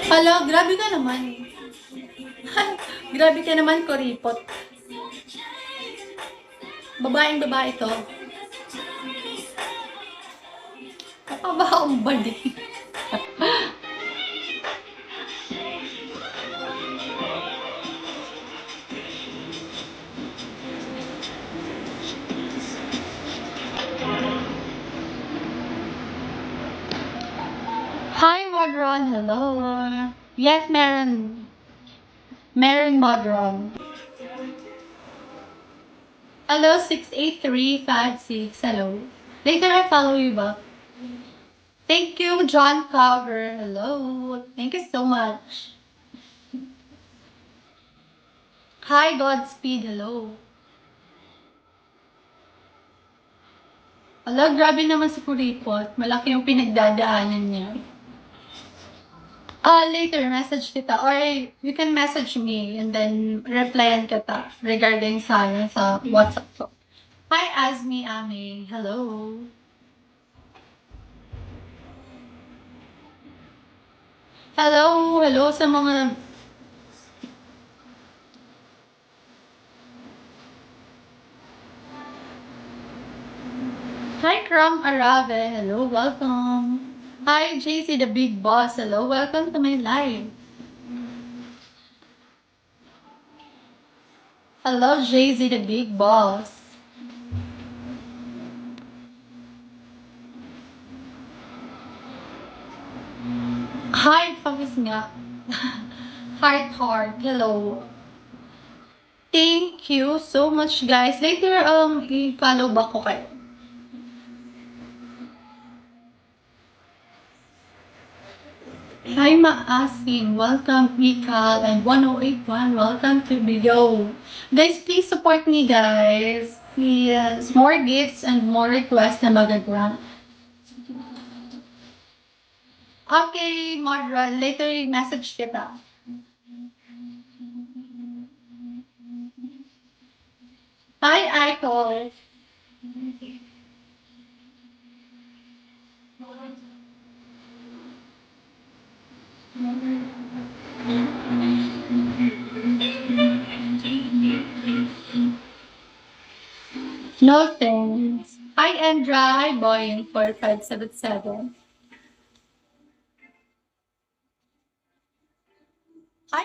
Hala, grabe ka naman. Grabe ka naman, kuripot. Babaeng babae to. Baka akong bali. Hi, Modron. Hello. Yes, meron. Meron, Modron. Hello, 68356. Hello. Later, I follow you back. Thank you, John Cover. Hello. Thank you so much. Hi, Godspeed. Hello. Ala, grabe naman si Kuripot. Malaki yung pinagdadaanan niya. Later, message kita. Or you can message me and then replyan kita regarding sa WhatsApp ko. Hi, Azmi Ame. Hello. Hello, hello sa mga... Hi, Kram Arave. Hello, welcome. Hi, JC the Big Boss. Hello, welcome to my live. Hello, JC the Big Boss. Hi, Fawis nga. Heart. Hello. Thank you so much, guys. Later, i-follow back ko kayo. Hi, Maasin. Welcome, Mikal. And 1081, welcome to video. Guys, please support me, guys. Yes, more gifts and more requests na magagrant. Okay, Mara, later i-message kita. Hi, Icon. No thanks. Hi, Andra. Hi, Boy, 4577.